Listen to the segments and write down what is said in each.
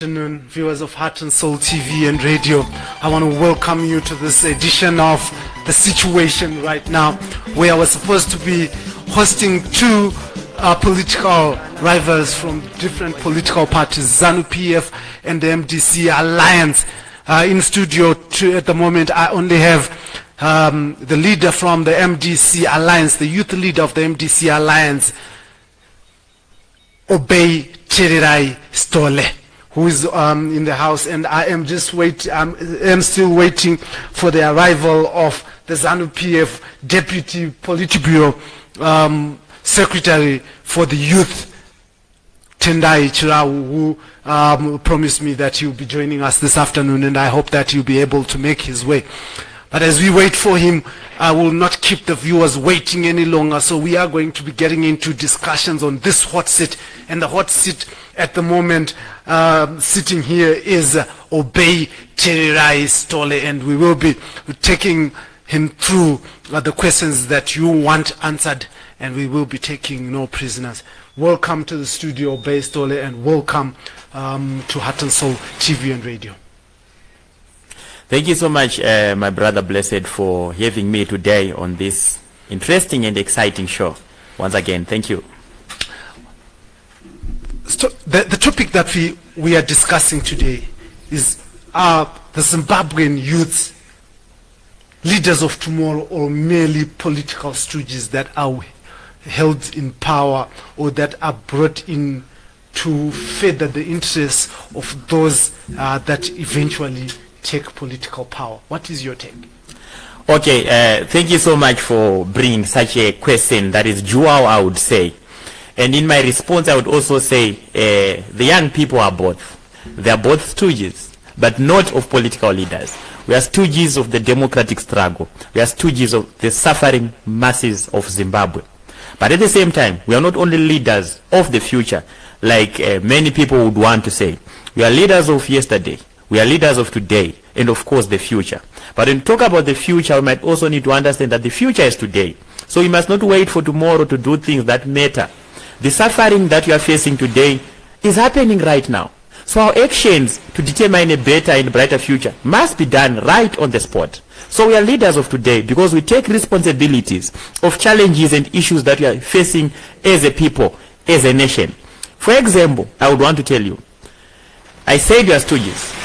Afternoon, viewers of Heart and Soul TV and radio. I want to welcome you to this edition of The Situation right now, where I was supposed to be hosting two political rivals from different political parties, Zanu PF and the MDC Alliance. In studio at the moment, I only have the leader from the MDC Alliance, the youth leader of the MDC Alliance, Obey.T Sithole, who is in the house, and I am just I'm still waiting for the arrival of the Zanu PF Deputy Politburo Secretary for the Youth, Tendai Chirau, who promised me that he'll be joining us this afternoon, and I hope that he'll be able to make his way. But as we wait for him, I will not keep the viewers waiting any longer, so we are going to be getting into discussions on this hot seat, and the hot seat at the moment sitting here is Obey.T Sithole, and we will be taking him through the questions that you want answered, and we will be taking no prisoners. Welcome to the studio, Obey.T Sithole, and welcome to Heart and Soul TV and radio. Thank you so much, my brother Blessed, for having me today on this interesting and exciting show. Once again, thank you. So the topic that we are discussing today is the Zimbabwean youths, leaders of tomorrow, or merely political stooges that are held in power or that are brought in to further the interests of those that eventually take political power. What is your take? Okay, thank you so much for bringing such a question that is dual, I would say. And in my response, I would also say the young people are both. They are both stooges, but not of political leaders. We are stooges of the democratic struggle. We are stooges of the suffering masses of Zimbabwe. But at the same time, we are not only leaders of the future, like many people would want to say. We are leaders of yesterday. We are leaders of today, and of course the future. But when we talk about the future, we might also need to understand that the future is today. So we must not wait for tomorrow to do things that matter. The suffering that we are facing today is happening right now. So our actions to determine a better and brighter future must be done right on the spot. So we are leaders of today because we take responsibilities of challenges and issues that we are facing as a people, as a nation. For example, I would want to tell you, I said we are stooges.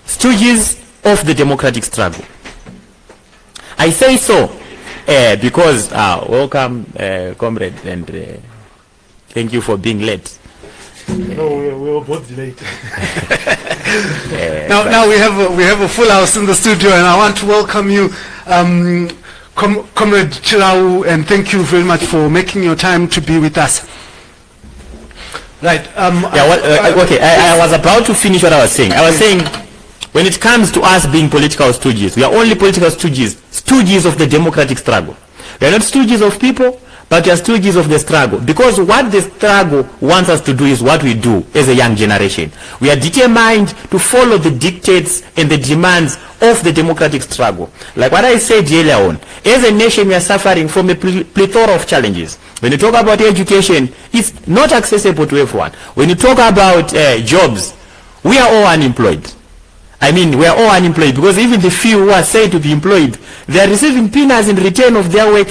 Stooges of the democratic struggle. I say so because, welcome, comrade, and thank you for being late. No, we were both late. Now we have a full house in the studio, and I want to welcome you, Comrade Chirau, and thank you very much for making your time to be with us. Right. Okay. I was about to finish what I was saying. I was saying, when it comes to us being political stooges, we are only political stooges, stooges of the democratic struggle. We are not stooges of people, but we are stooges of the struggle. Because what the struggle wants us to do is what we do as a young generation. We are determined to follow the dictates and the demands of the democratic struggle. Like what I said earlier on, as a nation we are suffering from a plethora of challenges. When you talk about education, it's not accessible to everyone. When you talk about jobs, we are all unemployed. I mean, we are all unemployed because even the few who are said to be employed, they are receiving peanuts in return of their work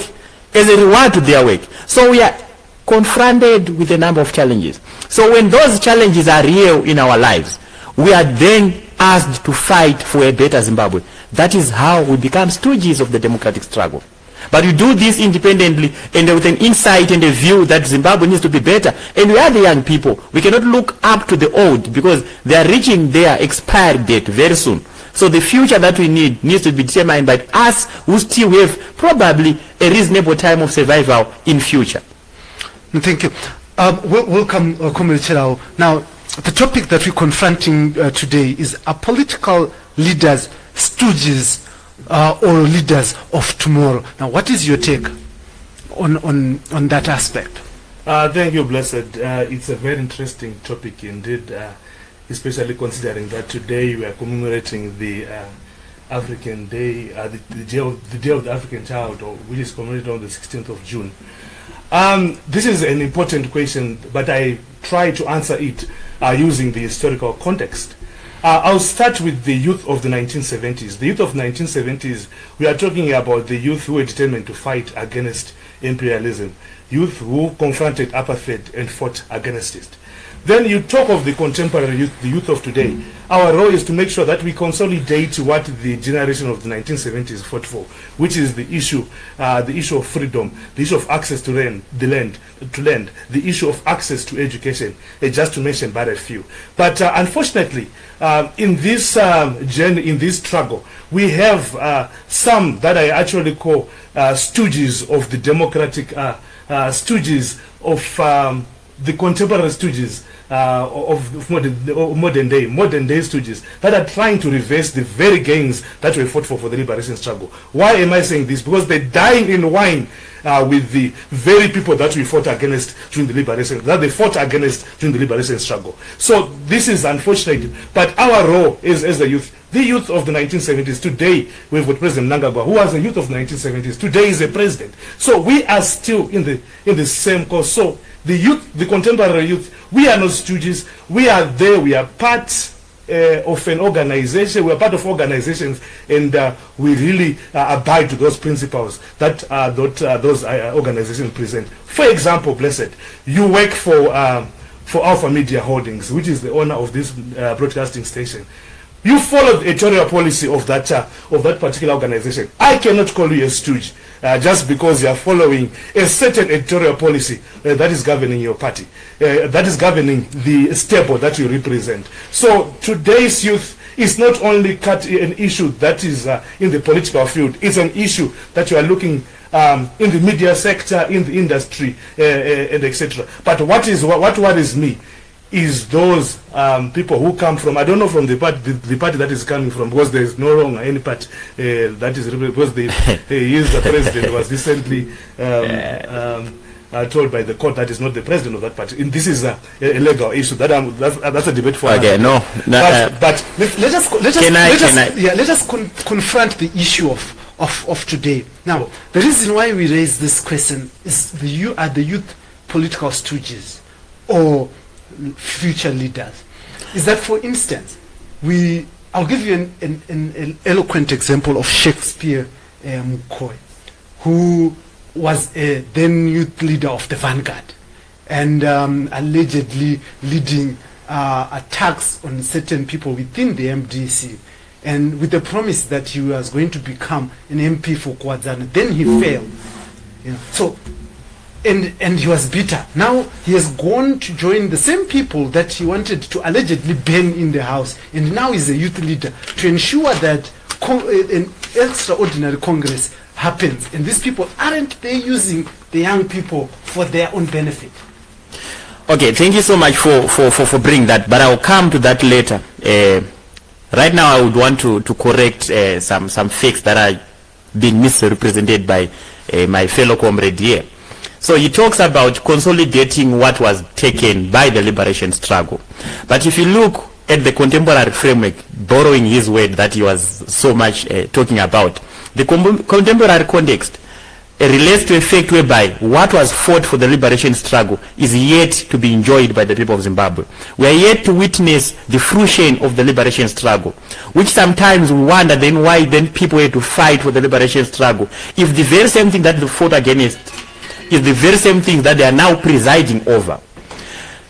as a reward to their work. So we are confronted with a number of challenges. So when those challenges are real in our lives, we are then asked to fight for a better Zimbabwe. That is how we become stooges of the democratic struggle. But we do this independently and with an insight and a view that Zimbabwe needs to be better. And we are the young people. We cannot look up to the old because they are reaching their expired date very soon. So the future that we need needs to be determined by us who still have probably a reasonable time of survival in future. Thank you. Welcome, Comrade Chirau. Now, the topic that we're confronting today is, are political leaders stooges or leaders of tomorrow? Now, what is your take on that aspect? Thank you, Blessed. It's a very interesting topic indeed, especially considering that today we are commemorating the African Day, the Day of the African Child, which is commemorated on the 16th of June. This is an important question, but I try to answer it using the historical context. I'll start with the youth of the 1970s. The youth of the 1970s, we are talking about the youth who were determined to fight against imperialism, youth who confronted apartheid and fought against it. Then you talk of the contemporary youth, the youth of today. Our role is to make sure that we consolidate what the generation of the 1970s fought for, which is the issue of freedom, the issue of access to land, the issue of access to education, just to mention but a few. But unfortunately, in this journey, in this struggle, we have some that I actually call stooges of the democratic, stooges of the contemporary stooges of modern day stooges that are trying to reverse the very gains that were fought for the liberation struggle. Why am I saying this? Because they're dying in wine with the very people that we fought against during the liberation, that they fought against during the liberation struggle. So this is unfortunate, but our role is as the youth of the 1970s. Today we've got President Mnangagwa, who was the youth of the 1970s. Today is a president. So we are still in the same course. So the youth, the contemporary youth, we are not stooges. We are there. We are part of an organization. We are part of organizations, and we really abide to those principles that those organizations present. For example, Blessed, you work for Alpha Media Holdings, which is the owner of this broadcasting station. You follow the editorial policy of that particular organization. I cannot call you a stooge just because you are following a certain editorial policy that is governing your party, that is governing the stable that you represent. So today's youth is not only an issue that is in the political field, it's an issue that you are looking in the media sector, in the industry, and etc. But what worries me is those people who come from, I don't know from the party that is coming from, because there is no longer any party that is, because he is the president, was recently told by the court that is not the president of that party. And this is a legal issue. That's a debate for okay, us. no. But let us confront the issue of today. Now, the reason why we raise this question is you are the youth political stooges or future leaders. Is that, for instance, I'll give you an eloquent example of Shakespeare Mukhoi, who was a then youth leader of the Vanguard and allegedly leading attacks on certain people within the MDC, and with the promise that he was going to become an MP for KwaZulu. Then he failed. So and he was bitter. Now he has gone to join the same people that he wanted to allegedly ban in the house, and now he's a youth leader to ensure that an extraordinary Congress happens, and these people aren't they using the young people for their own benefit. Okay, thank you so much for bringing that, but I'll come to that later. Right now I would want to correct some facts that are being misrepresented by my fellow comrade here. So he talks about consolidating what was taken by the liberation struggle. But if you look at the contemporary framework, borrowing his word that he was so much talking about, the contemporary context relates to a fact whereby what was fought for the liberation struggle is yet to be enjoyed by the people of Zimbabwe. We are yet to witness the fruition of the liberation struggle, which sometimes we wonder then why then people had to fight for the liberation struggle if the very same thing that they fought against is the very same thing that they are now presiding over.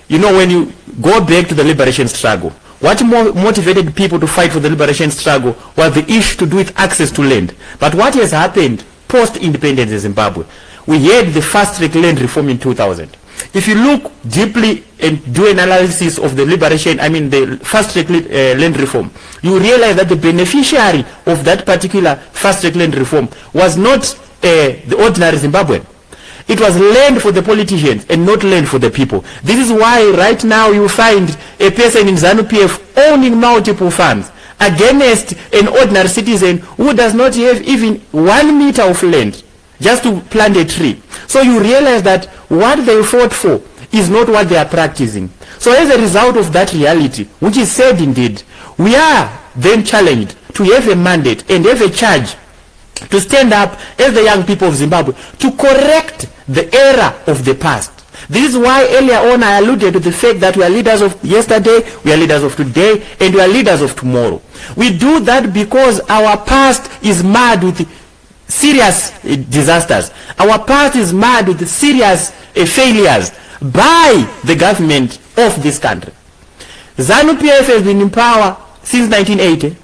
You know, when you go back to the liberation struggle, what motivated people to fight for the liberation struggle was the issue to do with access to land. But what has happened post-independence in Zimbabwe? We had the fast-track land reform in 2000. If you look deeply and do analysis of the the fast-track land reform, you realize that the beneficiary of that particular fast-track land reform was not the ordinary Zimbabwean. It was land for the politicians and not land for the people. This is why right now you find a person in Zanu PF owning multiple farms against an ordinary citizen who does not have even 1 meter of land just to plant a tree. So you realize that what they fought for is not what they are practicing. So as a result of that reality, which is sad indeed, we are then challenged to have a mandate and have a charge to stand up as the young people of Zimbabwe to correct the error of the past. This is why earlier on I alluded to the fact that we are leaders of yesterday, we are leaders of today, and we are leaders of tomorrow. We do that because our past is marred with serious disasters. Our past is marred with serious failures by the government of this country. Zanu PF has been in power since 1980.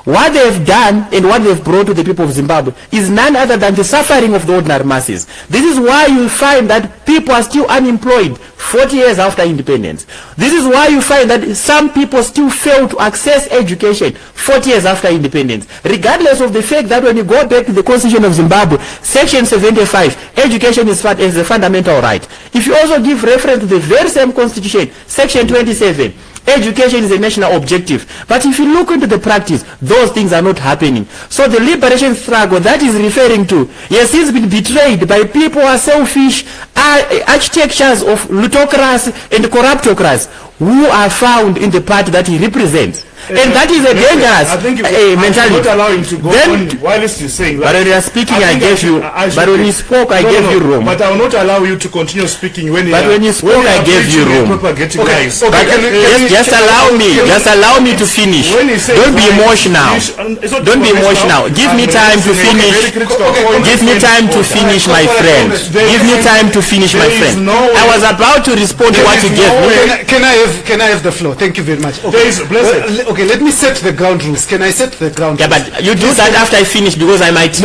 What they have done and what they have brought to the people of Zimbabwe is none other than the suffering of the ordinary masses. This is why you find that people are still unemployed 40 years after independence. This is why you find that some people still fail to access education 40 years after independence. Regardless of the fact that when you go back to the Constitution of Zimbabwe, Section 75, education is a fundamental right. If you also give reference to the very same Constitution, Section 27, education is a national objective. But if you look into the practice, those things are not happening. So the liberation struggle that is referring to, yes, it's been betrayed by people who are selfish, architectures of plutocracy and corruptocracy who are found in the party that he represents. And that is a dangerous mentality. Not allow him to go on while he's saying. But when you are speaking, I gave you. But when you spoke, I gave you room. But I will not allow you to continue speaking when. But when you spoke, I gave you room. Just allow me. Just allow me to finish. Don't be emotional. Don't be emotional. Give me time to finish. Give me time to finish, my friend. Give me time to finish, my friend. I was about to respond to what you gave me. Can I have the floor? Thank you very much. Okay, let me set the ground rules. Can I set the ground rules? Yeah, but you do that after I finish because I might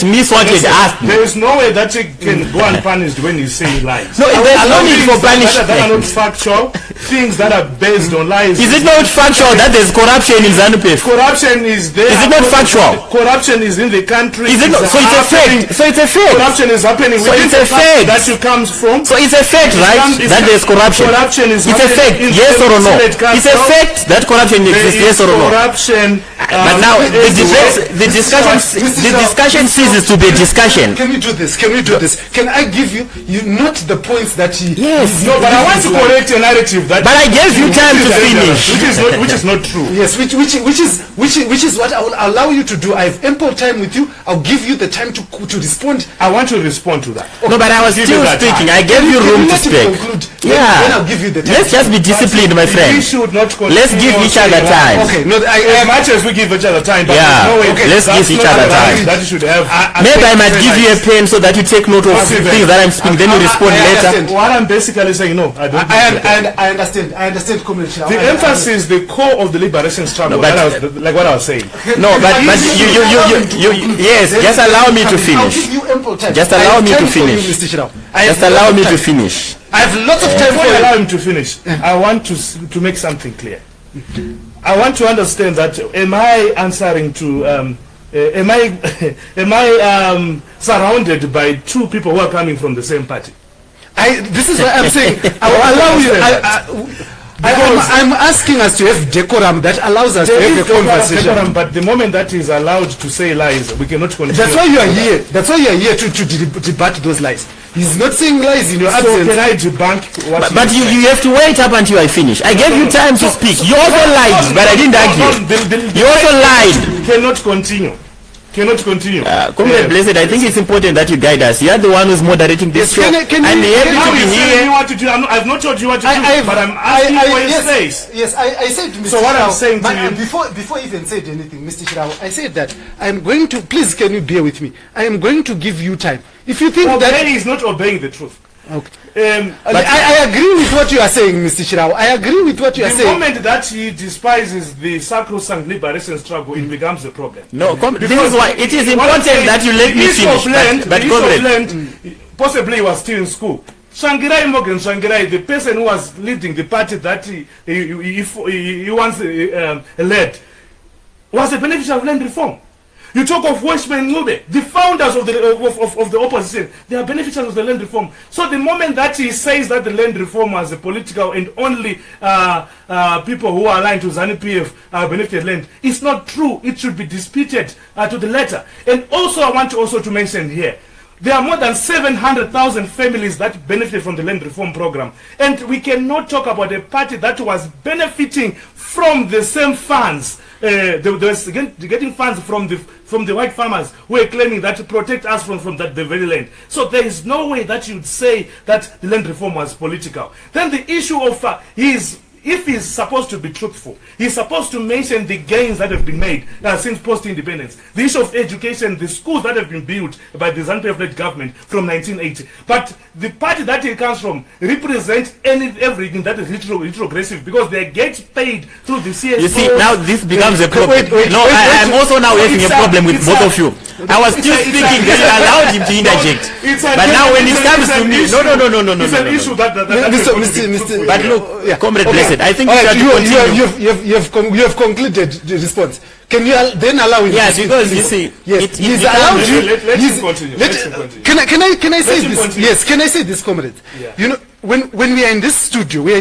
miss what you asked me. There is no way that you can go unpunished when you say lies. No, there's no need for punishment. That are not factual, things that are based on lies. Is it not factual that there's corruption in Zanu PF? Corruption is there. Is it not factual? Corruption is in the country. Is it not? So it's a fact. So it's a fact. Corruption is happening. So it's a fact that you comes from. So it's a fact, right? That there's corruption. Corruption is. It's a fact. Yes or no? It's a fact that corruption exists. Yes or no? Corruption. But now the discussion ceases to be a discussion. Can we do this? Can I give you not the points that he? Yes. No, but I want to correct a narrative that. But I gave you time to finish. Which is not true. Yes, which is what I will allow you to do. I have ample time with you. I'll give you the time to respond. I want to respond to that. No, but I was still speaking. I gave you room to speak. Yeah. Then I'll give you the time. Let's just be disciplined, my friend. Let's give each other time. Okay. No, as much as we give each other time, but yeah. Let's give each other time. That you should have. Maybe I might give you a pen so that you take note of things that I'm speaking. Then you respond later. What I'm basically saying, no, I don't. I understand. I understand, Comrade Chirau. The emphasis, the core of the liberation struggle. No, like what I was saying. No, but you yes. Just allow me to finish. I'll give you ample time. Just allow me to finish. Just allow me to finish. I have lots of time for you. Allow him to finish. I want to make something clear. I want to understand that am I answering to am I surrounded by two people who are coming from the same party? This is what I'm saying. I will allow you. I'm asking us to have decorum that allows us to have a conversation. Decorum, but the moment that is allowed to say lies, we cannot continue. That's why you are here. That's why you are here to debate those lies. He's not saying lies in your absence. So can I debunk what but you have to wait up until I finish. I gave you time to speak. You also lied, but I didn't argue. You also lied. Cannot continue. Comrade Blessed, I think it's important that you guide us. You are the one who's moderating this show. I'm happy to be here. I've not told you what to do, but I'm asking for your space. Yes, I said to Mr. So what I'm saying to you... Before I even said anything, Mr. Chirau, I said that I'm going to... Please, can you bear with me? I am going to give you time. If you think that... Obey is not obeying the truth. Okay. But I agree with what you are saying, Mr. Chirau. I agree with what you are saying. The moment that he despises the sacrosanct liberation struggle, it becomes a problem. No, this is why it is important that you let me finish. But possibly he was still in school. Morgan Shangirai, the person who was leading the party that he once led, was a beneficiary of land reform. You talk of Westman Ngube, the founders of the opposition, they are beneficiaries of the land reform. So the moment that he says that the land reform was a political and only people who are aligned to Zanu PF benefited land, it's not true. It should be disputed to the letter. And also I want to mention here, There are more than 700,000 families that benefited from the land reform program. And we cannot talk about a party that was benefiting from the same funds. They were getting funds from the white farmers who were claiming that to protect us from the very land. So there is no way that you'd say that the land reform was political. Then the issue of if he's supposed to be truthful, he's supposed to mention the gains that have been made since post-independence. The issue of education, the schools that have been built by the Zanu PF government from 1980. But the party that he comes from represents everything that is retrogressive because they get paid through the CSO. You see, now this becomes a problem. I'm also now having a problem with both of you. I was still speaking, then you allowed him to interject. But now when it comes to me, no. It's an issue that Mr. But look, Comrade Blessed, I think you have concluded the response. Can you then allow him? Yes, because you see, yes, he's allowed you. Let him continue. Can I say this? Yes, can I say this, comrade? Yeah. You know, when we are in this studio, we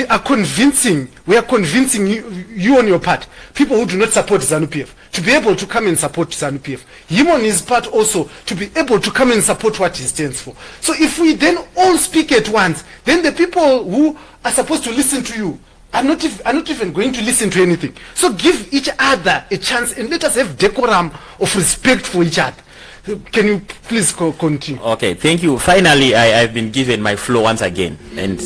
are convincing you on your part, people who do not support Zanu PF, to be able to come and support Zanu PF. Him on his part also to be able to come and support what he stands for. So if we then all speak at once, then the people who are supposed to listen to you are not even going to listen to anything. So give each other a chance and let us have decorum of respect for each other. Can you please continue? Okay, thank you. Finally, I've been given my floor once again, and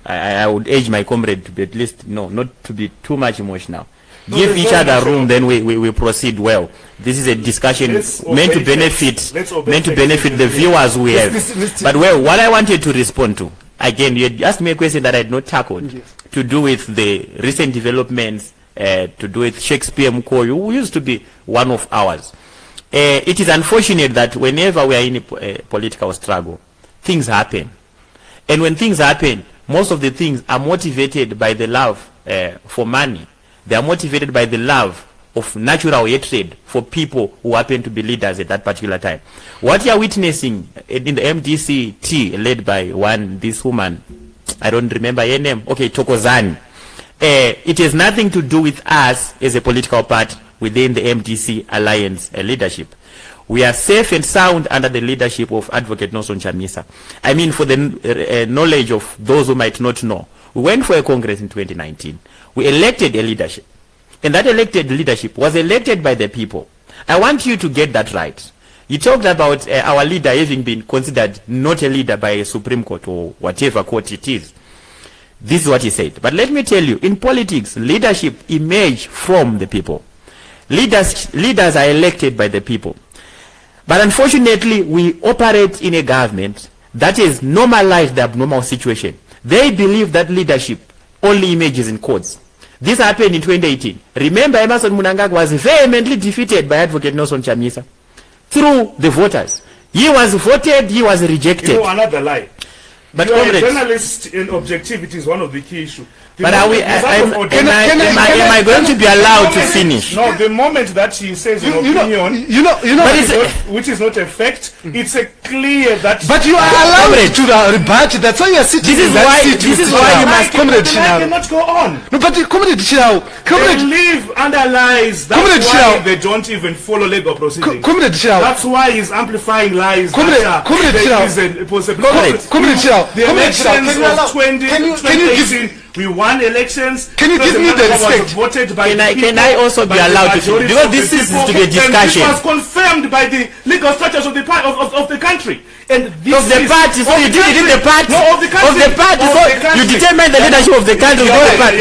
I would urge my comrade to be at least not to be too much emotional. Give each other room, then we proceed well. This is a discussion meant to benefit the viewers we have. But well, what I wanted to respond to, again, you had asked me a question that I had not tackled, to do with the recent developments, to do with Shakespeare Mukoyo, who used to be one of ours. It is unfortunate that whenever we are in a political struggle, things happen. And when things happen, most of the things are motivated by the love for money. They are motivated by the love of natural hatred for people who happen to be leaders at that particular time. What you are witnessing in the MDC led by this woman, I don't remember her name, okay, Thokozani. It has nothing to do with us as a political party within the MDC Alliance leadership. We are safe and sound under the leadership of Advocate Nelson Chamisa. I mean, for the knowledge of those who might not know, we went for a Congress in 2019. We elected a leadership. And that elected leadership was elected by the people. I want you to get that right. You talked about our leader having been considered not a leader by a Supreme Court or whatever court it is. This is what he said. But let me tell you, in politics, leadership emerges from the people. Leaders are elected by the people. But unfortunately, we operate in a government that has normalized the abnormal situation. They believe that leadership only emerges in courts. This happened in 2018. Remember, Emerson Mnangagwa was vehemently defeated by Advocate Nelson Chamisa through the voters. He was voted, he was rejected. You know, another lie. But you are a journalist, and objectivity is one of the key issues. But am I going to be allowed to finish? No, the moment that he says an opinion, which is not a fact, it's a clear that. But you are allowed to rebut. That's why you are sitting. This is why you must. Comrade Chirau cannot go on. No, but Comrade Chirau, they live under lies. That's why they don't even follow legal proceedings. Comrade Chirau. That's why he's amplifying lies. Comrade Chirau. The elections of 2018. We won elections. Can you give me the respect? Can I also be allowed to finish? Because this is to be a discussion. And this was confirmed by the legal structures of the country. And this of the party, so you did it in the party. No, of the country. Of the party, so you determine the leadership of the country. But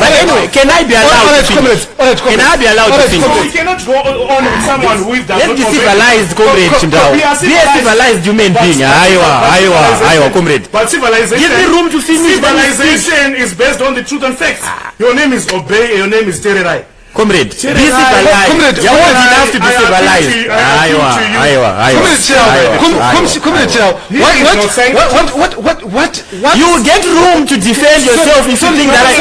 anyway, can I be allowed to finish? Can I be allowed to finish? So we cannot go on with someone who is that. Let's be civilized, comrade Chirau. Be a civilized human being. Aiwa, comrade. But civilization. Give me room to finish. Civilization is based on the truth and facts. Your name is Obey, your name is Tererai. Comrade, be civilized. You want enough to be civilized. Comrade Chirau, what? You get room to defend yourself if you think that I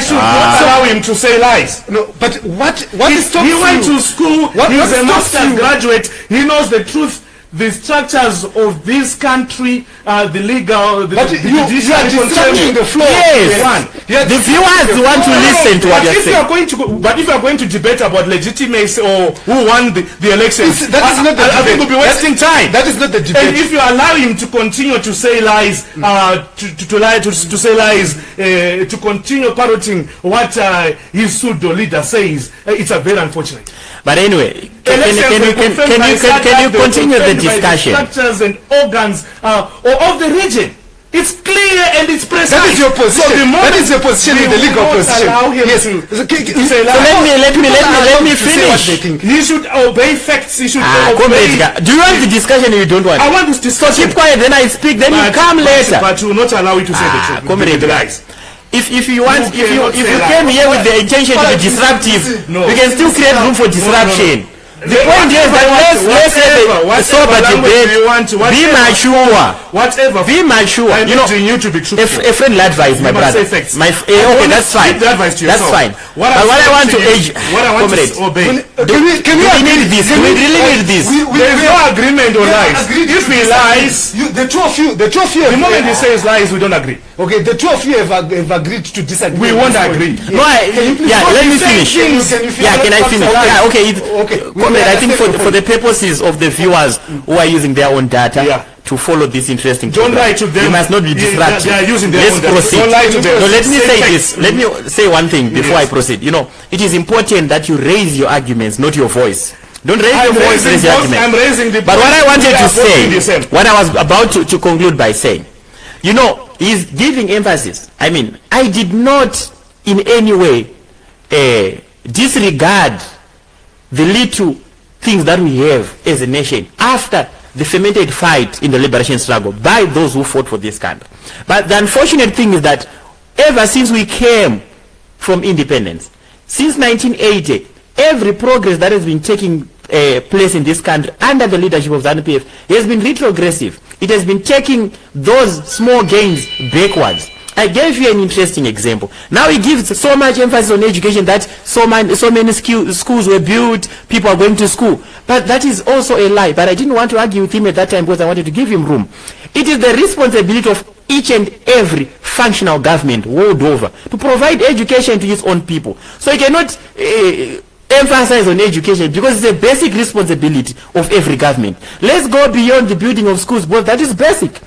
should not allow him to say lies. No, but what is stopping you? He went to school, he's a master's graduate, he knows the truth. The structures of this country, the legal, the judiciary, the floor. Yes. The viewers want to listen to what you're saying. But if you are going to debate about legitimacy or who won the elections, that is not the I think debate. we'll be wasting time. That is not the debate. And if you allow him to continue to say lies, to say lies, to continue parroting what his pseudo leader says, it's a very unfortunate. But anyway, can you continue the discussion? Structures and organs of the region. It's clear and it's precise. That is your position. So the moment that is your position in the legal position. Allow him yes. to So say let me finish. He should obey facts. He should obey. Do you want the discussion or you don't want? I want this discussion. So keep quiet, then I speak, then you come later. But you will not allow you to say the truth. The lies. If you came here with the intention to be disruptive, you can still create room for disruption. The point is that let's have a sober debate. Be mature. Whatever. Be mature. You to be truthful. A friendly advice, my brother. Okay, that's fine. That's fine. But what I want to urge, comrade, can we need this? We really need this. There is no agreement on lies. If he lies, the two of you. The moment he says lies, we don't agree. Okay, the two of you have agreed to disagree. We won't agree. No, let me finish. Can I finish? Okay. I think for the purposes of the viewers who are using their own data to follow this interesting program, don't lie to them. You must not be disruptive. They are using their Let's own proceed. Don't lie to them. No, let me say this. Let me say one thing before I proceed. It is important that you raise your arguments, not your voice. Don't raise your voice, raise your argument. I'm raising the But what I wanted to say, what I was about to conclude by saying, is giving emphasis. I mean, I did not in any way disregard the little things that we have as a nation after the fermented fight in the liberation struggle by those who fought for this country. But the unfortunate thing is that ever since we came from independence, since 1980, every progress that has been taking place in this country under the leadership of Zanu PF has been retrogressive. It has been taking those small gains backwards. I gave you an interesting example. Now he gives so much emphasis on education that so many schools were built, people are going to school. But that is also a lie. But I didn't want to argue with him at that time because I wanted to give him room. It is the responsibility of each and every functional government world over to provide education to its own people. So you cannot emphasize on education because it's a basic responsibility of every government. Let's go beyond the building of schools, but that is basic.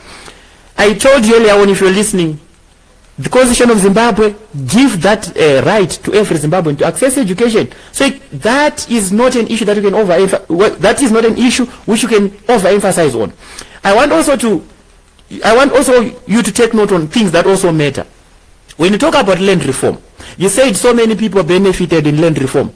I told you earlier on, if you're listening, the Constitution of Zimbabwe gives that right to every Zimbabwean to access education. So that is not an issue that you can that is not an issue which you can overemphasize on. I want also you to take note on things that also matter. When you talk about land reform, you said so many people benefited in land reform.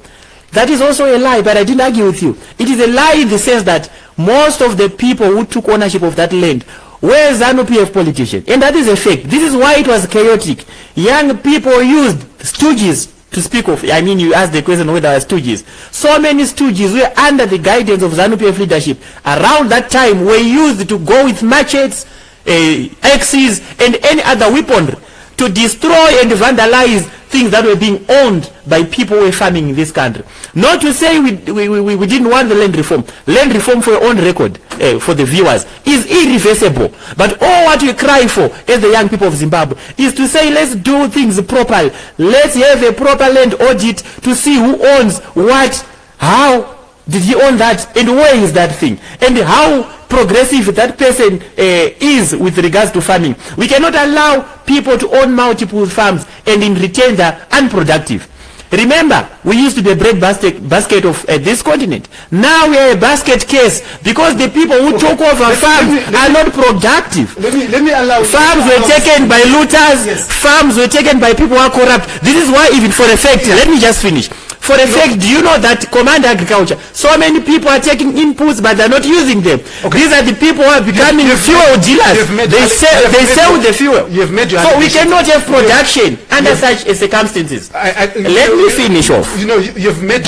That is also a lie, but I didn't argue with you. It is a lie in the sense that most of the people who took ownership of that land were Zanu PF politicians. And that is a fact. This is why it was chaotic. Young people used stooges to speak of. I mean, you asked the question whether there were stooges. So many stooges were under the guidance of Zanu PF leadership. Around that time were used to go with machetes, axes, and any other weaponry to destroy and vandalize things that were being owned by people who were farming in this country. Not to say we didn't want the land reform. Land reform, for your own record, for the viewers, is irreversible. But all what we cry for as the young people of Zimbabwe is to say, let's do things properly. Let's have a proper land audit to see who owns what, how did he own that, and where is that thing, and how progressive that person is with regards to farming. We cannot allow people to own multiple farms and in return they're unproductive. Remember, we used to be a bread basket of this continent. Now we are a basket case because the people who took over farms are not productive. Let me allow farms were taken by looters. Yes. Farms were taken by people who are corrupt. This is why, even for a fact, let me just finish. For a fact, do you know that Command Agriculture, so many people are taking inputs but they're not using them. Okay. These are the people who are becoming fuel dealers. They sell the fuel. So we cannot have production under such circumstances. Let me finish off. You've made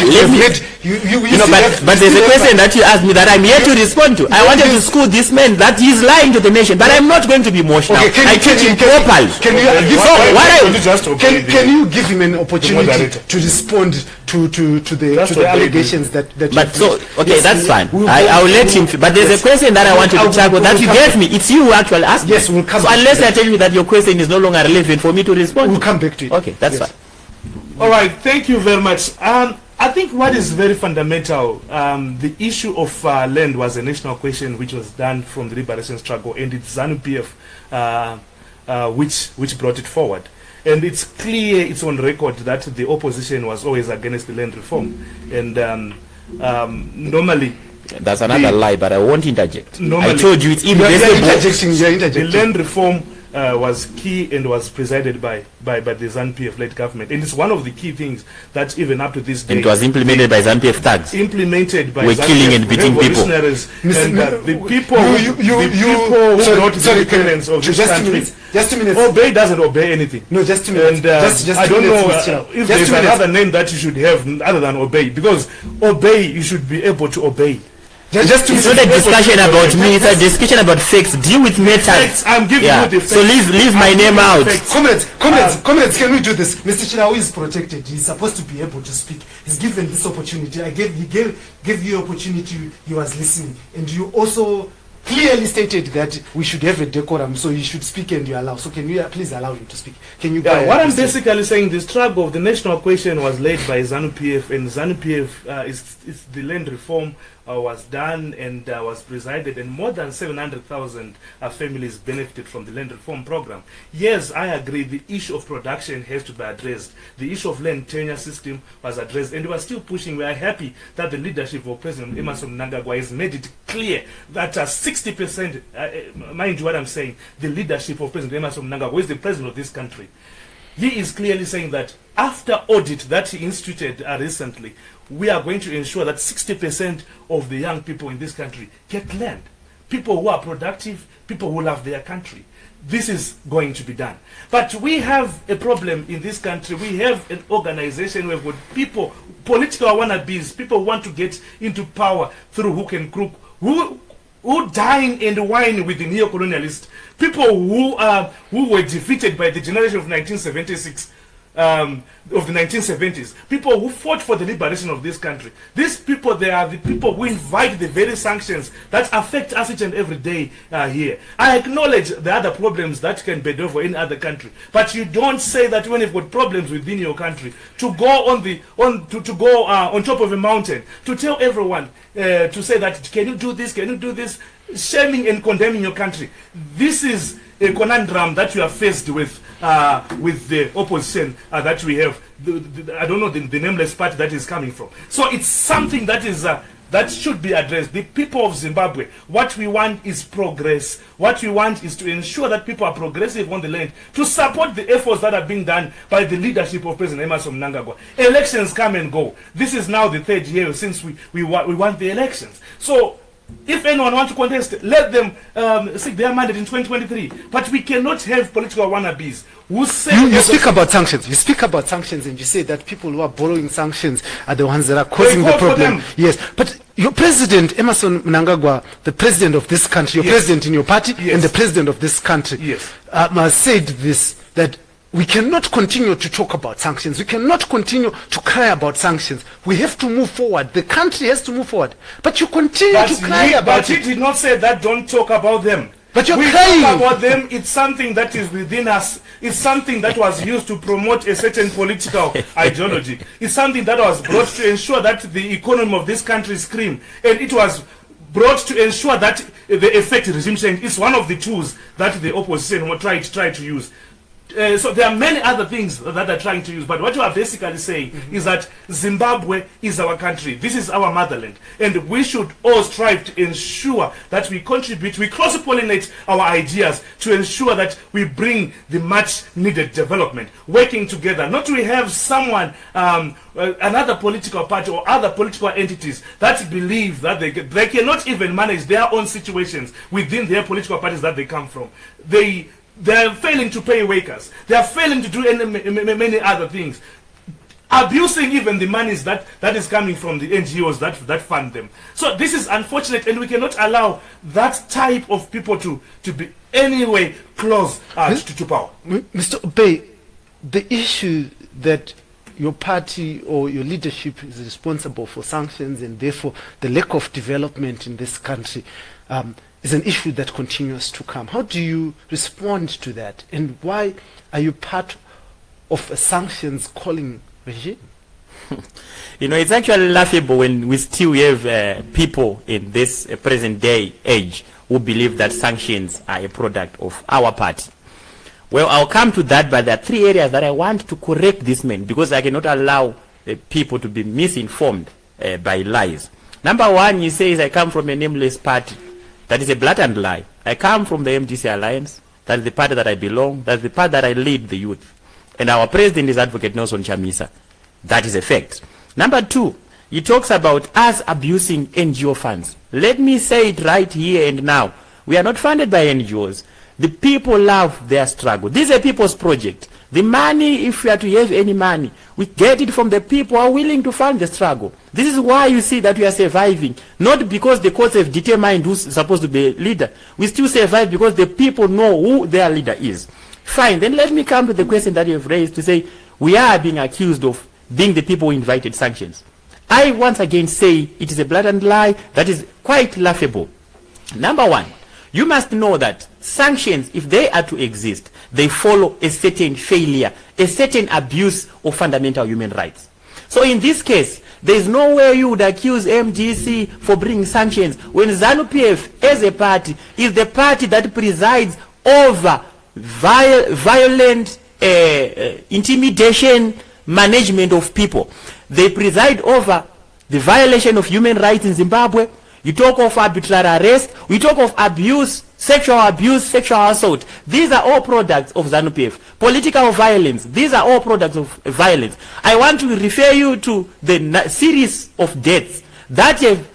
But there's a question that you asked me that I'm here to respond to. I wanted to school this man that he's lying to the nation, but I'm not going to be emotional. I teach him properly. Can you give him an opportunity to respond to the allegations that but so okay, that's fine. I'll let him. But there's a question that I wanted to tackle that you gave me. It's you who actually asked. Yes, we'll come. So unless I tell you that your question is no longer relevant for me to respond, we'll come back to it. Okay, that's fine. All right, thank you very much. I think what is very fundamental, the issue of land was a national question which was done from the liberation struggle, and it's Zanu PF which brought it forward. And it's clear, it's on record that the opposition was always against the land reform. And normally... That's another lie, but I won't interject. Normally, I told you it's interjecting. The land reform was key and was presided by the Zanu PF-led government, and it's one of the key things that even up to this day, it was implemented by Zanu PF thugs. Implemented by we're killing and beating people. And the people who brought the independence of this country. Just a minute. Obey doesn't obey anything. No, just a minute. And I don't know if there's another name that you should have other than obey, because obey, you should be able to obey. It's not a discussion about me, it's a discussion about facts. Deal with methods. I'm giving you the facts. So leave my name out. Comrades, can we do this? Mr. Chirau is protected. He's supposed to be able to speak. He's given this opportunity. He gave you opportunity. He was listening. And you also clearly stated that we should have a decorum, so you should speak and you allow. So can you please allow him to speak? Can you? What I'm basically saying, the struggle of the national question was led by Zanu PF, and Zanu PF is the land reform was done and was presided, and more than 700,000 families benefited from the land reform program. Yes, I agree, the issue of production has to be addressed. The issue of land tenure system was addressed, and we are still pushing. We are happy that the leadership of President Emmerson Mnangagwa has made it clear that 60%, mind you what I'm saying, the leadership of President Emmerson Mnangagwa, who is the president of this country, he is clearly saying that after audit that he instituted recently, we are going to ensure that 60% of the young people in this country get land. People who are productive, people who love their country. This is going to be done. But we have a problem in this country. We have an organization where people, political wannabes, people who want to get into power through hook and crook, who dine and wine with the neo-colonialists, people who were defeated by the generation of 1976, of the 1970s, people who fought for the liberation of this country. These people, they are the people who invite the very sanctions that affect us each and every day here. I acknowledge the other problems that can be there for any other country, but you don't say that when you've got problems within your country to go on top of a mountain to tell everyone to say that can you do this, shaming and condemning your country. This is a conundrum that you are faced with the opposition that we have. I don't know the nameless party that is coming from. So it's something that is that should be addressed. The people of Zimbabwe, what we want is progress. What we want is to ensure that people are progressive on the land, to support the efforts that are being done by the leadership of President Emmerson Mnangagwa. Elections come and go. This is now the third year since we want the elections. So if anyone wants to contest, let them seek their mandate in 2023. But we cannot have political wannabes who say... You speak about sanctions. You speak about sanctions and you say that people who are borrowing sanctions are the ones that are causing the problem. Yes, but your president, Emmerson Mnangagwa, the president of this country, your president in your party, and the president of this country, said this, that we cannot continue to talk about sanctions. We cannot continue to cry about sanctions. We have to move forward. The country has to move forward. But you continue to cry about it. But he did not say that don't talk about them. But you're we crying. Talk about them. It's something that is within us. It's something that was used to promote a certain political ideology. It's something that was brought to ensure that the economy of this country scream. And it was brought to ensure that the effect regime change is one of the tools that the opposition will try to use. So there are many other things that are trying to use, but what you are basically saying is that Zimbabwe is our country. This is our motherland, and we should all strive to ensure that we contribute, we cross-pollinate our ideas to ensure that we bring the much-needed development, working together. Not to have someone, another political party or other political entities that believe that they cannot even manage their own situations within their political parties that they come from. They are failing to pay workers. They are failing to do many other things. abusing even the monies that is coming from the NGOs that fund them. So this is unfortunate, and we cannot allow that type of people to be anyway close to power. Mr. Obey, the issue that your party or your leadership is responsible for sanctions and therefore the lack of development in this country is an issue that continues to come. How do you respond to that, and why are you part of a sanctions calling regime? You know, it's actually laughable when we still have people in this present day age who believe that sanctions are a product of our party. Well, I'll come to that, but there are 3 areas that I want to correct this man, because I cannot allow people to be misinformed by lies. Number 1, he says I come from a nameless party. That is a blatant lie. I come from the MDC Alliance. That is the party that I belong. That's the party that I lead the youth. And our president is Advocate Nelson Chamisa. That is a fact. Number 2, he talks about us abusing NGO funds. Let me say it right here and now. We are not funded by NGOs. The people love their struggle. This is a people's project. The money, if we are to have any money, we get it from the people who are willing to fund the struggle. This is why you see that we are surviving. Not because the courts have determined who's supposed to be a leader. We still survive because the people know who their leader is. Fine, then let me come to the question that you have raised to say we are being accused of being the people who invited sanctions. I once again say it is a blatant lie that is quite laughable. Number 1, you must know that sanctions, if they are to exist, they follow a certain failure, a certain abuse of fundamental human rights. So in this case, there is no way you would accuse MDC for bringing sanctions when Zanu PF as a party is the party that presides over violent intimidation management of people. They preside over the violation of human rights in Zimbabwe. You talk of arbitrary arrest. We talk of abuse, sexual assault. These are all products of Zanu PF. Political violence. These are all products of violence. I want to refer you to the series of deaths that have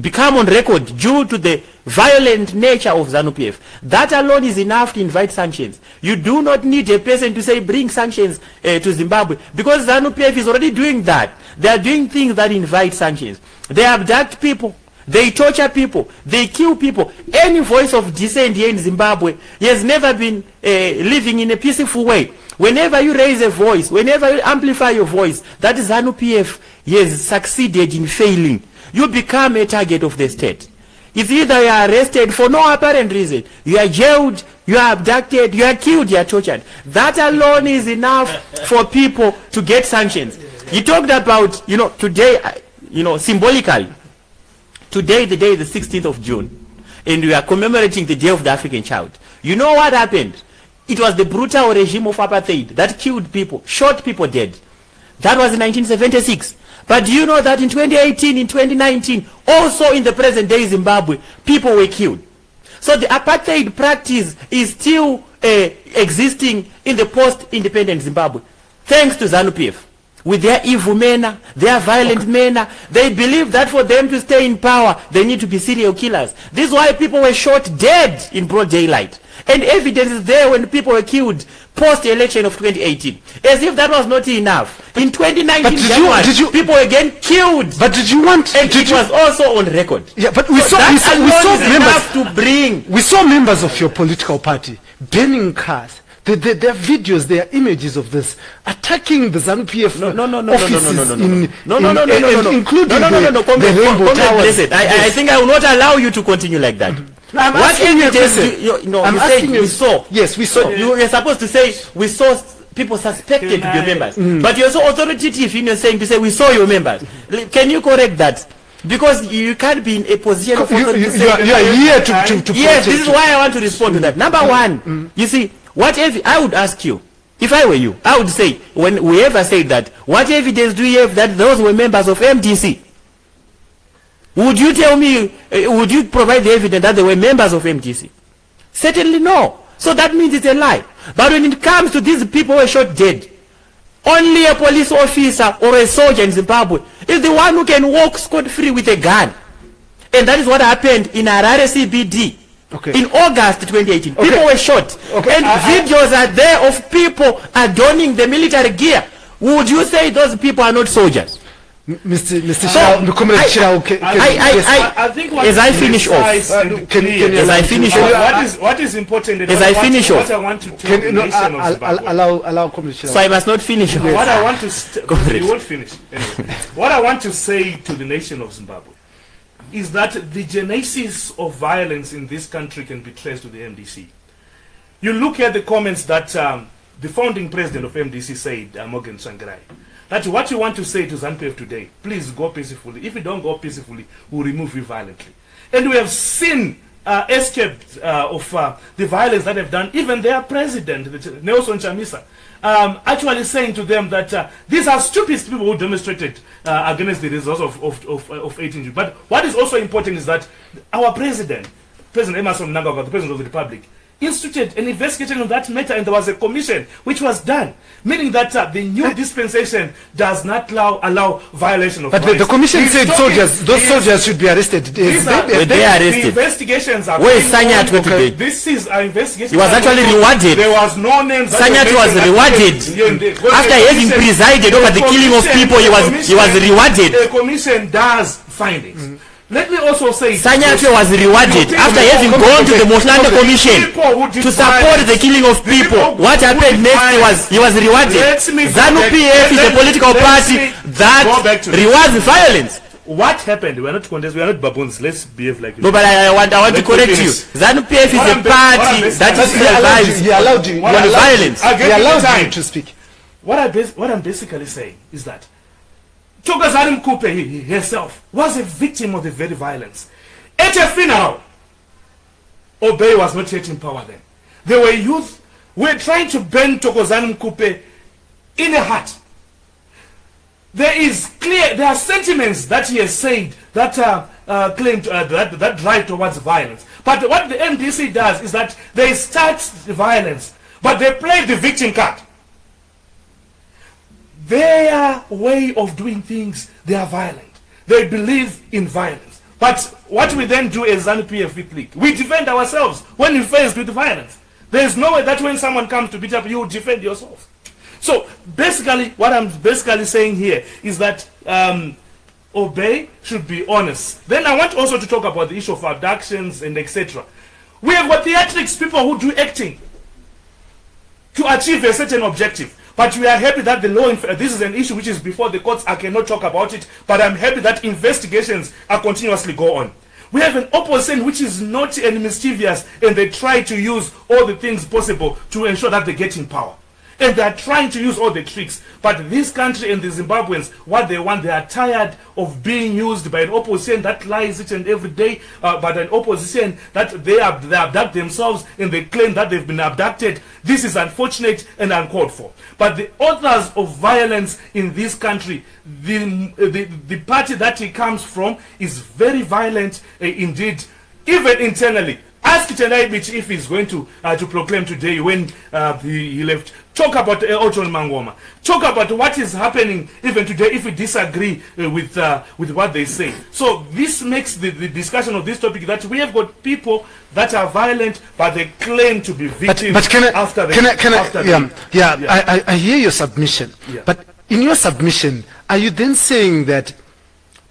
become on record due to the violent nature of Zanu PF. That alone is enough to invite sanctions. You do not need a person to say bring sanctions to Zimbabwe, because Zanu PF is already doing that. They are doing things that invite sanctions. They abduct people. They torture people. They kill people. Any voice of dissent here in Zimbabwe has never been living in a peaceful way. Whenever you raise a voice, whenever you amplify your voice, that Zanu PF has succeeded in failing. You become a target of the state. It's either you are arrested for no apparent reason, you are jailed, you are abducted, you are killed, you are tortured. That alone is enough for people to get sanctions. You talked about, today, symbolically, today, the day is the 16th of June, and we are commemorating the Day of the African Child. You know what happened? It was the brutal regime of apartheid that killed people, shot people dead. That was in 1976. But do you know that in 2018, in 2019, also in the present day Zimbabwe, people were killed? So the apartheid practice is still existing in the post-independent Zimbabwe, thanks to Zanu PF. With their evil manner, their violent manner, they believe that for them to stay in power, they need to be serial killers. This is why people were shot dead in broad daylight. And evidence is there when people were killed post-election of 2018. As if that was not enough. In 2019, people were again killed. But did you want... And it was also on record. Yeah, but we saw members of your political party burning cars. There are videos, there are images of this attacking the Zanu PF including the Rainbow Towers. Listen, I think I will not allow you to continue like that. I'm asking you a question. We saw. Yes, we saw. You were supposed to say we saw people suspected to be your members, but you're so authoritative in your saying to say we saw your members. Can you correct that? Because you can't be in a position of authority to say you are here to yes, this is why I want to respond to that. Number one, you see, whatever I would ask you, if I were you, I would say, when whoever said that, what evidence do you have that those were members of MDC? Would you tell me, would you provide the evidence that they were members of MDC? Certainly no. So that means it's a lie. But when it comes to these people who were shot dead, only a police officer or a soldier in Zimbabwe is the one who can walk scot-free with a gun. And that is what happened in Harare CBD. Okay. In August 2018, people were shot. Okay. And videos are there of people adorning the military gear. would you say those people are not soldiers? Mr. Chirau, Comrade Chirau, I think what as I finish off, what is important, as I finish off, what I want to tell the nation of Zimbabwe. allow Comrade Chirau. So I must not finish off. What I want to you won't finish. Anyway. What I want to say to the nation of Zimbabwe is that the genesis of violence in this country can be traced to the MDC. You look at the comments that the founding president of MDC said, Morgan Tsvangirai, that what you want to say to Zanu PF today, please go peacefully. If you don't go peacefully, we'll remove you violently. And we have seen escaped of the violence that they've done. Even their president, Nelson Chamisa, actually saying to them that these are stupid people who demonstrated against the results of 18 June. But what is also important is that our President Emerson Mnangagwa, the President of the Republic, instituted an investigation on that matter, and there was a commission which was done, meaning that the new dispensation does not allow violation of rights. But the commission said those soldiers should be arrested. They arrested. The investigations are where is Sanyat today? This is an investigation. He was actually rewarded. There was no name. Sanyat was rewarded. After having presided over the killing of people, he was rewarded. The commission does findings. Let me also say, Sanyatwe was rewarded after having gone to the Moslanda Commission to support the killing of people. What happened next? He was rewarded. Zanu PF is a political party that rewards violence. What happened? We are not contestants. We are not baboons. Let's behave like. No, but I want to correct you. Zanu PF is a party that survives violence. He allowed you to speak. What I'm basically saying is that Thokozani Mkupe herself was a victim of the very violence. At a funeral, Obey was not yet in power then. There were youth who were trying to burn Thokozani Mkupe in a hut. There are sentiments that he has said that claim that drive towards violence. But what the MDC does is that they start the violence, but they play the victim card. Their way of doing things, they are violent. They believe in violence. But what we then do as Zanu PF Deputy, we defend ourselves when we're faced with violence. There is no way that when someone comes to beat up you, defend yourself. So basically, what I'm basically saying here is that Obey should be honest. Then I want also to talk about the issue of abductions and etc. We have got theatrics, people who do acting to achieve a certain objective. But we are happy that the law, this is an issue which is before the courts. I cannot talk about it, but I'm happy that investigations are continuously go on. We have an opposition which is naughty and mischievous, and they try to use all the things possible to ensure that they get in power. And they are trying to use all the tricks. But this country and the Zimbabweans, what they want, they are tired of being used by an opposition that lies each and every day, but an opposition that they abduct themselves and they claim that they've been abducted. This is unfortunate and uncalled for. But the authors of violence in this country, the party that he comes from is very violent indeed, even internally. Ask Tendai Chirau if he's going to proclaim today when he left. Talk about Otton Mangoma. Talk about what is happening even today if we disagree with what they say. So this makes the discussion of this topic that we have got people that are violent, but they claim to be victims. But I hear your submission. Yeah. But in your submission, are you then saying that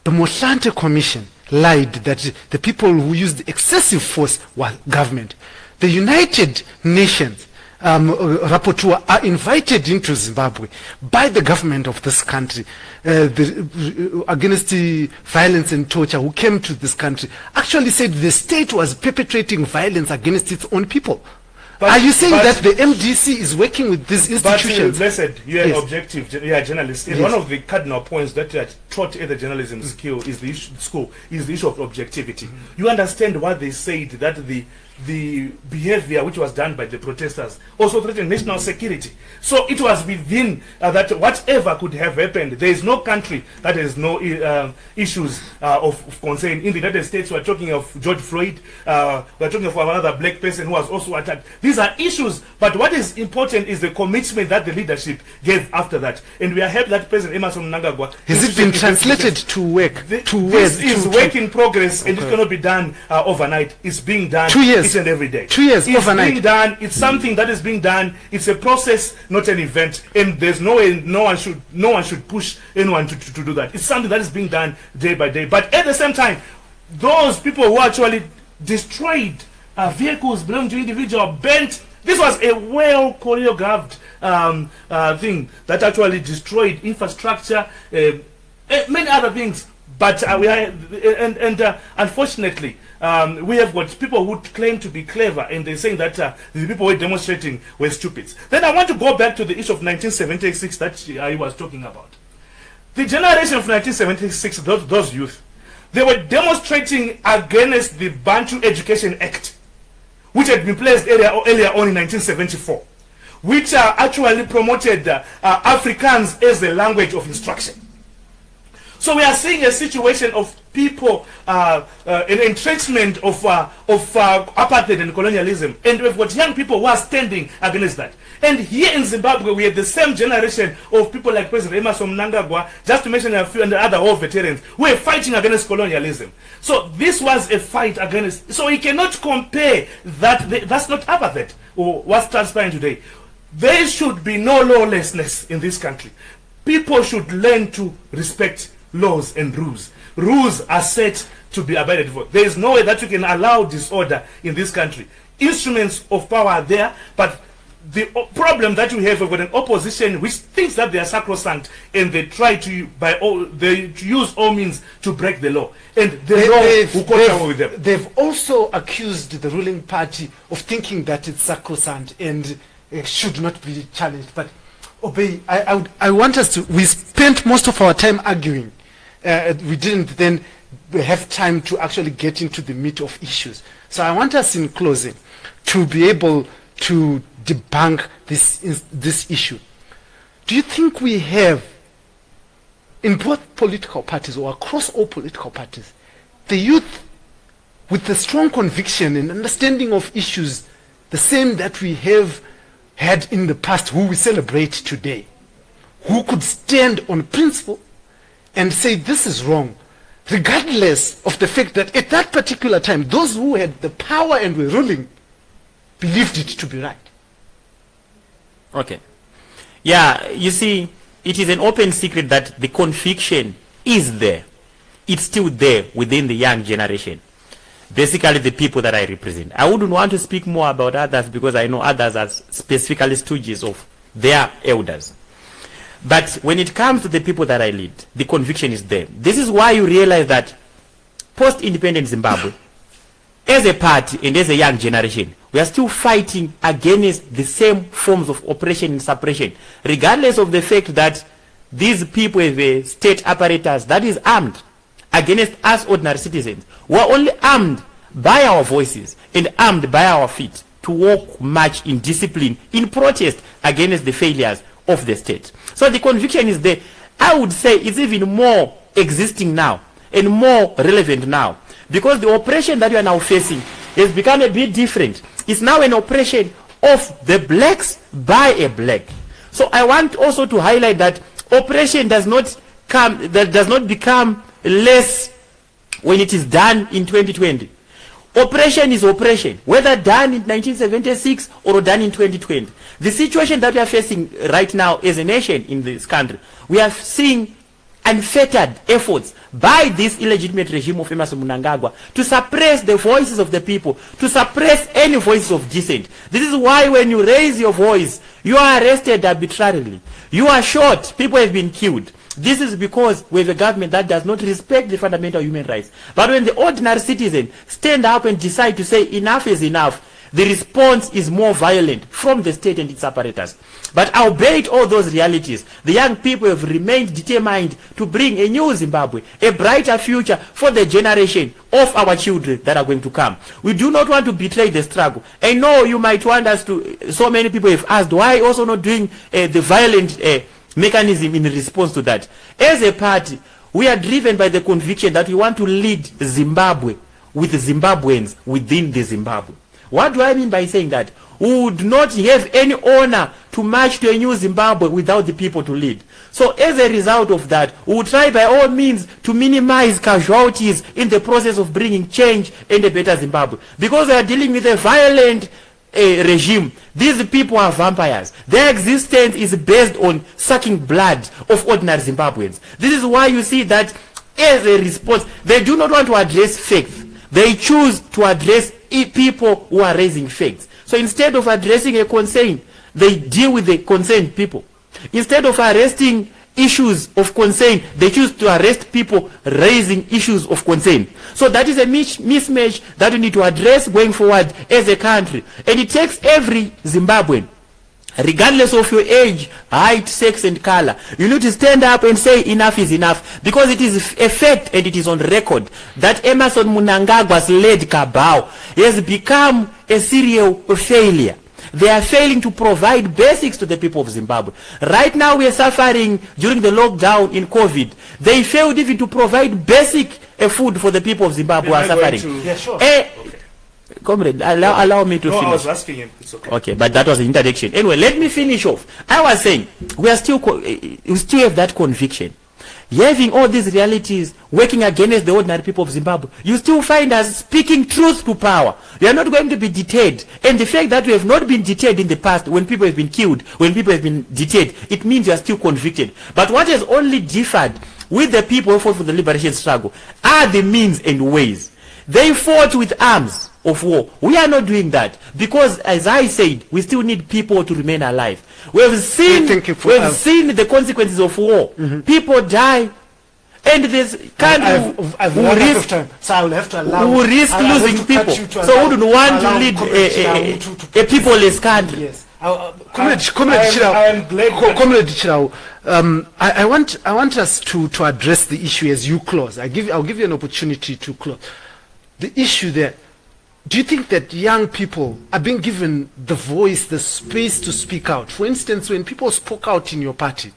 the Moslanda Commission lied, that the people who used excessive force were government? The United Nations rapporteur are invited into Zimbabwe by the government of this country against the violence and torture, who came to this country, actually said the state was perpetrating violence against its own people. Are you saying that the MDC is working with these institutions? Blessed, you are objective, you are a journalist. One of the cardinal points that you are taught at the journalism school is the issue of objectivity. You understand what they said, that the behavior which was done by the protesters also threatened national security. So it was within that whatever could have happened. There is no country that has no issues of concern. In the United States, we are talking of George Floyd. We are talking of another black person who was also attacked. These are issues, but what is important is the commitment that the leadership gave after that. And we are happy that President Emerson Mnangagwa has it been translated to work? This is work in progress, and it cannot be done overnight. It's being done. 2 years. years. each and every day. 2 years, it's overnight. being done. It's something that is being done. It's a process, not an event. And there's no way, no one should push anyone to do that. It's something that is being done day by day. But at the same time, those people who actually destroyed vehicles belonging to individual, bent. This was a well choreographed thing that actually destroyed infrastructure, many other things. But unfortunately, we have got people who claim to be clever, and they're saying that the people who were demonstrating were stupid. Then I want to go back to the issue of 1976 that I was talking about. The generation of 1976, those youth, they were demonstrating against the Bantu Education Act, which had been placed earlier on in 1974, which actually promoted Afrikaans as a language of instruction. So we are seeing a situation of people, an entrenchment of apartheid and colonialism, and we've got young people who are standing against that. And here in Zimbabwe, we have the same generation of people like President Emerson Mnangagwa, just to mention a few, and the other war veterans, who are fighting against colonialism. So this was a fight against, so we cannot compare that, that's not apartheid, or what's transpiring today. There should be no lawlessness in this country. People should learn to respect laws and rules. Rules are set to be abided for. There is no way that you can allow disorder in this country. Instruments of power are there, but the problem that we have with an opposition which thinks that they are sacrosanct, and they try to use all means to break the law, and the law will go with them. They've also accused the ruling party of thinking that it's sacrosanct and should not be challenged. But Obey, I want us to. We spent most of our time arguing. We didn't then have time to actually get into the meat of issues. So I want us in closing to be able to debunk this issue. Do you think we have, in both political parties or across all political parties, the youth with the strong conviction and understanding of issues the same that we have had in the past, who we celebrate today, who could stand on principle and say this is wrong, regardless of the fact that at that particular time, those who had the power and were ruling believed it to be right? Okay. Yeah, you see, it is an open secret that the conviction is there. It's still there within the young generation. Basically, the people that I represent. I wouldn't want to speak more about others because I know others are specifically stooges of their elders. But when it comes to the people that I lead, the conviction is there. This is why you realize that post-independent Zimbabwe, as a party and as a young generation, we are still fighting against the same forms of oppression and suppression, regardless of the fact that these people have a state apparatus that is armed against us ordinary citizens. We are only armed by our voices and armed by our feet to walk march in discipline, in protest against the failures of the state. So the conviction is there. I would say it's even more existing now and more relevant now, because the oppression that we are now facing has become a bit different. It's now an oppression of the blacks by a black. So I want also to highlight that oppression does not become less when it is done in 2020. Oppression is oppression, whether done in 1976 or done in 2020. The situation that we are facing right now as a nation in this country, we are seeing unfettered efforts by this illegitimate regime of Emerson Mnangagwa to suppress the voices of the people, to suppress any voices of dissent. This is why when you raise your voice, you are arrested arbitrarily. You are shot. People have been killed. This is because we have a government that does not respect the fundamental human rights. But when the ordinary citizen stand up and decide to say enough is enough, the response is more violent from the state and its apparatus. But albeit all those realities, the young people have remained determined to bring a new Zimbabwe, a brighter future for the generation of our children that are going to come. We do not want to betray the struggle. I know you might want us to, so many people have asked, why also not doing the violent mechanism in response to that? As a party, we are driven by the conviction that we want to lead Zimbabwe with Zimbabweans within the Zimbabwe. What do I mean by saying that? who would not have any honor to march to a new Zimbabwe without the people to lead. So as a result of that, we will try by all means to minimize casualties in the process of bringing change and a better Zimbabwe. Because we are dealing with a violent regime. These people are vampires. Their existence is based on sucking blood of ordinary Zimbabweans. This is why you see that as a response, they do not want to address facts. They choose to address people who are raising facts. So instead of addressing a concern, they deal with the concerned people. Instead of arresting issues of concern, they choose to arrest people raising issues of concern. So that is a mismatch that we need to address going forward as a country. And it takes every Zimbabwean, regardless of your age, height, sex, and color, you need to stand up and say enough is enough. Because it is a fact and it is on record that Emerson Mnangagwa's led cabal has become a serial failure. They are failing to provide basics to the people of Zimbabwe. Right now we are suffering during the lockdown in COVID. They failed even to provide basic food for the people of Zimbabwe who are suffering. Yeah, sure. Comrade, allow me to finish. I was asking him. It's okay. Okay, but that was an interjection. Anyway, let me finish off. I was saying, we still have that conviction. Having all these realities working against the ordinary people of Zimbabwe, you still find us speaking truth to power. We are not going to be deterred. And the fact that we have not been deterred in the past, when people have been killed, when people have been deterred, it means you are still convicted. But what has only differed with the people who fought for the liberation struggle are the means and ways. They fought with arms of war. We are not doing that because, as I said, we still need people to remain alive. We have seen the consequences of war. People die, and this country who risk losing people. So who don't want to lead a peopleless country? Yes. Comrade Chirau, I want us to address the issue as you close. I'll give you an opportunity to close. The issue there. Do you think that young people are being given the voice, the space to speak out? For instance, when people spoke out in your party,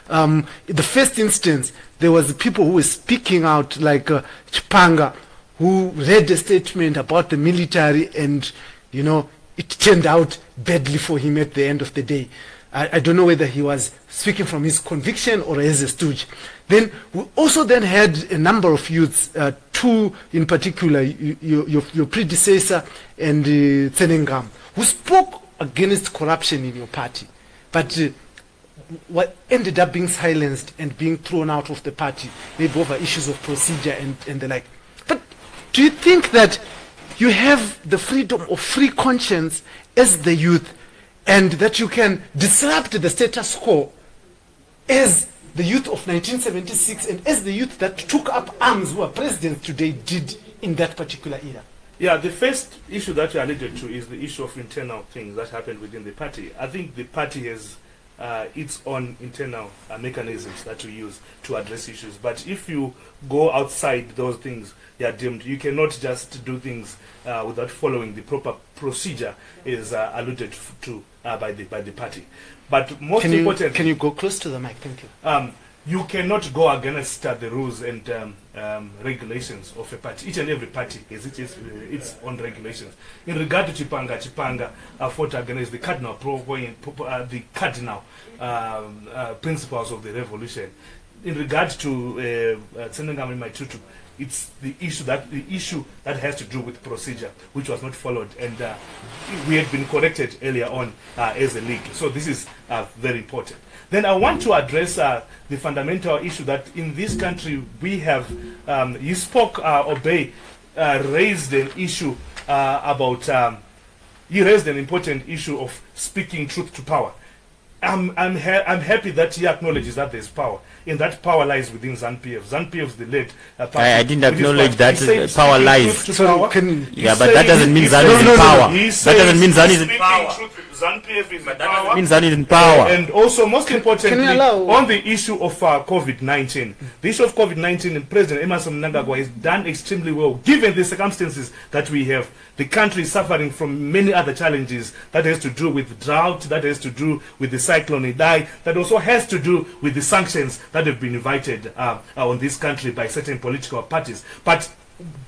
the first instance, there was people who were speaking out like Chipanga, who read a statement about the military and, you know, it turned out badly for him at the end of the day. I don't know whether he was speaking from his conviction or as a stooge. Then we also then had a number of youths, two in particular, your predecessor and Tsenengam, who spoke against corruption in your party. But what ended up being silenced and being thrown out of the party, maybe over issues of procedure and the like. But do you think that you have the freedom of free conscience as the youth, and that you can disrupt the status quo as the youth of 1976 and as the youth that took up arms who are presidents today did in that particular era? Yeah, the first issue that you alluded to is the issue of internal things that happened within the party. I think the party has its own internal mechanisms that we use to address issues. But if you go outside those things, you are deemed. You cannot just do things without following the proper procedure is alluded to by the party. But most importantly, can you go close to the mic? Thank you. You cannot go against the rules and regulations of a party. Each and every party has its own regulations. In regard to Chipanga fought against the cardinal principles of the revolution. In regard to Tsenengam Maitutu, it's the issue that has to do with procedure, which was not followed, and we had been corrected earlier on as a league. So this is very important. Then I want to address the fundamental issue that in this country we have. You spoke, Obey, raised an issue about. He raised an important issue of speaking truth to power. I'm happy that he acknowledges that there's power, and that power lies within Zanu PF. Zanu PF is the lead party. I didn't acknowledge that power lies. So but that doesn't mean Zanu is in power. That doesn't mean Zanu is in power. Zanu PF is in That power. doesn't mean Zanu is in power. And also, most importantly, on the issue of COVID-19, the issue of COVID-19, and President Emerson Mnangagwa has done extremely well, given the circumstances that we have. The country is suffering from many other challenges that has to do with drought, that has to do with the cyclone Idai, that also has to do with the sanctions that have been invited on this country by certain political parties. But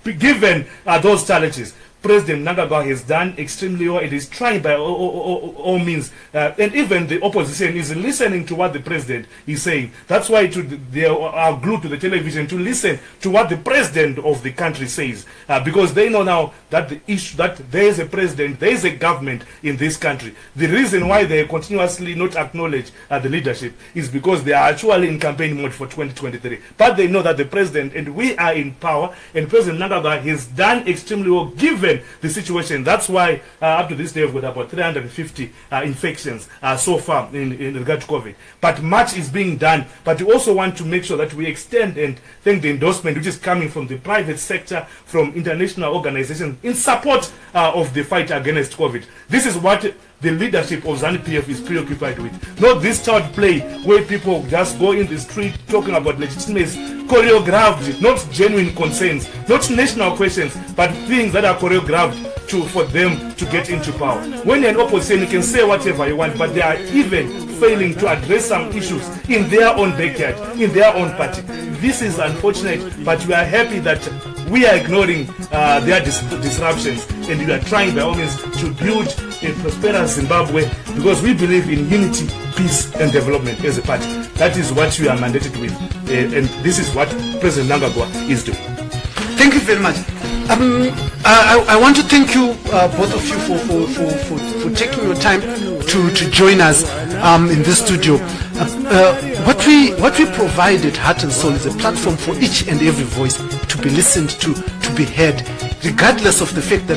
given those challenges, President Mnangagwa has done extremely well. It is trying by all means. And even the opposition is listening to what the president is saying. That's why they are glued to the television to listen to what the president of the country says. Because they know now that the issue, that there is a president, there is a government in this country. The reason why they continuously not acknowledge the leadership is because they are actually in campaign mode for 2023. But they know that the president and we are in power, and President Mnangagwa has done extremely well given the situation. That's why up to this day we've got about 350 infections so far in regard to COVID. But much is being done. But we also want to make sure that we extend and thank the endorsement which is coming from the private sector, from international organizations in support of the fight against COVID. This is what the leadership of Zanu PF is preoccupied with. Not this child play where people just go in the street talking about legitimacy, choreographed, not genuine concerns, not national questions, but things that are choreographed for them to get into power. When you're an opposition, you can say whatever you want, but they are even failing to address some issues in their own backyard, in their own party. This is unfortunate, but we are happy that we are ignoring their disruptions, and we are trying by all means to build a prosperous Zimbabwe, because we believe in unity, peace and development as a party. That is what we are mandated with, and this is what President Mnangagwa is doing. Thank you very much. I want to thank you, both of you, for taking your time to join us in this studio. What we provide at Heart and Soul is a platform for each and every voice to be listened to be heard, regardless of the fact that